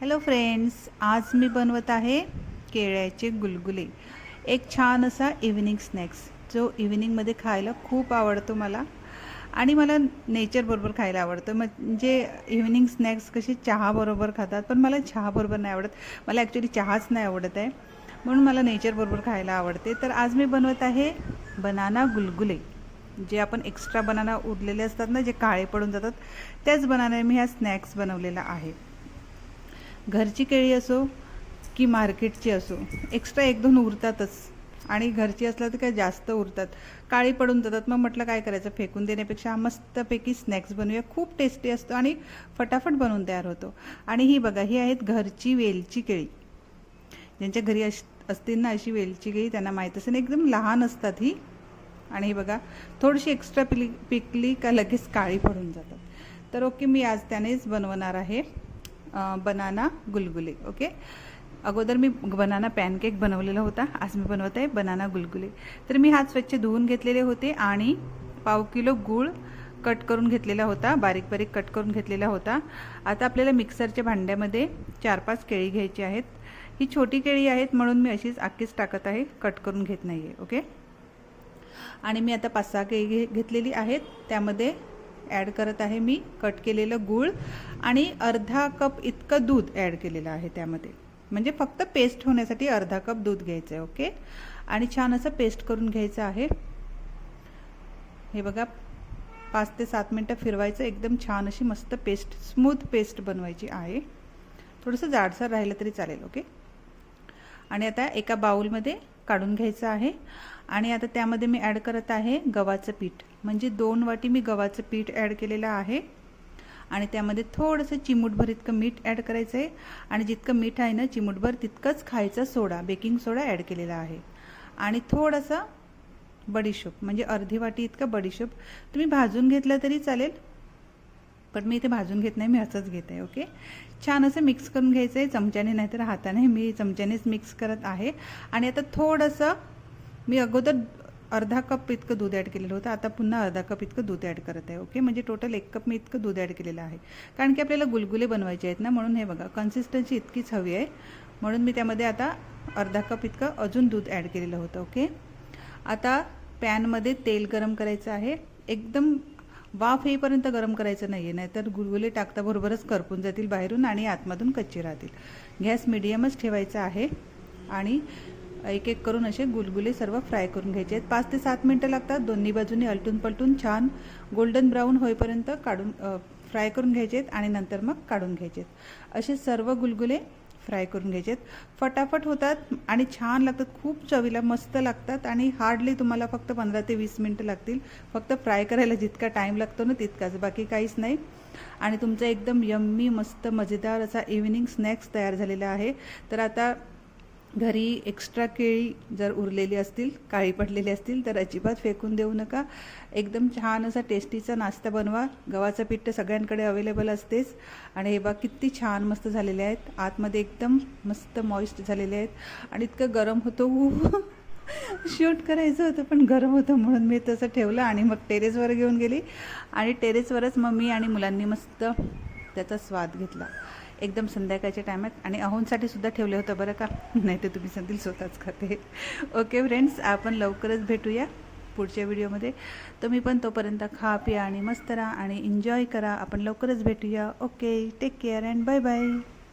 Hello friends, आज मी बनवत आहे केळ्याचे गुलगुले. एक छान असा इव्हिनिंग स्नॅक्स जो इव्हिनिंगमध्ये खायला खूप आवडतो मला. आणि मला नेचरबरोबर खायला आवडतं. म्हणजे इव्हिनिंग स्नॅक्स कसे चहाबरोबर खातात, पण मला चहाबरोबर नाही आवडत. मला ॲक्च्युली चहाच नाही आवडत आहे, म्हणून मला नेचरबरोबर खायला आवडते. तर आज मी बनवत आहे बनाना गुलगुले. जे आपण एक्स्ट्रा बनाना उरलेले असतात ना, जे काळे पडून जातात, त्याच बनाने मी हा स्नॅक्स बनवलेला आहे. घरची केळी असो की मार्केटची असो, एक्स्ट्रा एक दोन उरतातच. आणि घरची असलं तर काय जास्त उरतात, काळी पडून जातात. मग म्हटलं काय करायचं, फेकून देण्यापेक्षा हा मस्तपैकी स्नॅक्स बनवूया. खूप टेस्टी असतो आणि फटाफट बनवून तयार होतो. आणि ही बघा, ही आहेत घरची वेलची केळी. ज्यांच्या घरी असतील ना अशी वेलची केळी, त्यांना माहीत असेल. एकदम लहान असतात ही. आणि ही बघा, थोडीशी एक्स्ट्रा पिकली का लगेच काळी पडून जातात. तर ओके, मी आज त्यानेच बनवणार आहे बनाना गुलगुले. ओके, अगोदर मी बनाना पॅनकेक बनवलेला होता, आज मी बनवत आहे बनाना गुलगुले. तर मी हात स्वच्छ धुवून घेतलेले होते आणि पाव किलो गूळ कट करून घेतलेला होता, बारीक बारीक कट करून घेतलेला होता. आता आपल्याला मिक्सरच्या भांड्यामध्ये 4-5 केळी घ्यायची आहेत. ही छोटी केळी आहेत म्हणून मी अशीच अख्खीच टाकत आहे, कट करून घेत नाही आहे. ओके, आणि मी आता 5-6 केळी घेतलेली आहेत. त्यामध्ये ॲड करत आहे मी कट केलेलं गूळ आणि अर्धा कप इतकं दूध ॲड केलेलं आहे त्यामध्ये. म्हणजे फक्त पेस्ट होण्यासाठी अर्धा कप दूध घ्यायचं आहे. ओके, आणि छान असं पेस्ट करून घ्यायचं आहे. हे बघा, 5 ते 7 मिनटं फिरवायचं. एकदम छान अशी मस्त पेस्ट, स्मूथ पेस्ट बनवायची आहे. थोडंसं जाडसर राहिलं तरी चालेल. ओके, आणि आता एका बाउलमध्ये काढून घ्यायचं आहे. आणि आता त्यामध्ये मी ॲड करत आहे गव्हाचं पीठ. म्हणजे 2 वाटी मी गव्हाचं पीठ ॲड केलेलं आहे. आणि त्यामध्ये थोडंसं चिमूटभर इतकं मीठ ॲड करायचं आहे. आणि जितकं मीठ आहे ना चिमूटभर, तितकंच खायचा सोडा, बेकिंग सोडा ॲड केलेला आहे. आणि थोडासा बडीशोप, म्हणजे अर्धी वाटी इतका बडीशोप. तुम्ही भाजून घेतलं तरी चालेल, पण मी इथे भाजून घेत नाही, मी असंच घेत आहे. ओके, छान असं मिक्स करून घ्यायचं आहे चमच्याने, नाहीतर हाताने. मी चमच्यानेच मिक्स करत आहे. आणि आता थोडंसं, मी अगोदर अर्धा कप इतकं दूध ॲड केलेलं होतं, आता पुन्हा अर्धा कप इतकं दूध ॲड करत आहे. ओके, म्हणजे टोटल 1 कप मी इतकं दूध ॲड केलेलं आहे. कारण की आपल्याला गुलगुले बनवायचे आहेत ना, म्हणून. हे बघा, कन्सिस्टन्सी इतकीच हवी आहे, म्हणून मी त्यामध्ये आता अर्धा कप इतकं अजून दूध ॲड केलेलं होतं. ओके, आता पॅनमध्ये तेल गरम करायचं आहे. एकदम वाफ येईपर्यंत गरम करायचं नाही आहे, नाहीतर गुलगुले टाकताबरोबरच करपून जातील बाहेरून आणि आतमधून कच्चे राहतील. गॅस मिडियमच ठेवायचा आहे. आणि एक एक करून असे गुलगुले सर्व फ्राय करून घ्यायचे आहेत. 5 ते 7 मिनटं लागतात. दोन्ही बाजूनी अलटून पलटून छान गोल्डन ब्राऊन होईपर्यंत फ्राय करून घ्यायचे आहेत. आणि नंतर मग काढून घ्यायचे आहेत. असे सर्व गुलगुले फ्राय करून घ्यायचे आहेत. फटाफट होतात आणि छान लागतात, खूप चवीला मस्त लागतात. आणि हार्डली तुम्हाला फक्त 15 ते 20 मिनटं लागतील. फक्त फ्राय करायला जितका टाईम लागतो ना तितकाच, बाकी काहीच नाही. आणि तुमचा एकदम यम्मी मस्त मजेदार असा इव्हिनिंग स्नॅक्स तयार झालेला आहे. तर आता घरी एक्स्ट्रा केळी जर उरलेली असतील, काळी पडलेली असतील, तर अजिबात फेकून देऊ नका. एकदम छान असा टेस्टीचा नाश्ता बनवा. गव्हाचं पीठ तर सगळ्यांकडे अवेलेबल असतेच. आणि हे बघा, किती छान मस्त झालेले आहेत. आतमध्ये एकदम मस्त मॉइस्ट झालेले आहेत. आणि इतकं गरम होतं, शूट करायचं होतं पण गरम होतं, म्हणून मी तसं ठेवलं. आणि मग टेरेसवर घेऊन गेली आणि टेरेसवरच मम्मी आणि मुलांनी मस्त त्याचा स्वाद घेतला. एकदम संध्याकाळच्या टायमात. आणि अहोंसाठी सुद्धा ठेवलं होतं बरं का, नाही तर तुम्ही सांगतील स्वतःच खाते. ओके फ्रेंड्स, आपण लवकरच भेटूया पुढच्या व्हिडिओमध्ये. तुम्ही पण तोपर्यंत खा पिया आणि मस्त राहा आणि एन्जॉय करा. आपण लवकरच भेटूया. Okay, take care and bye bye.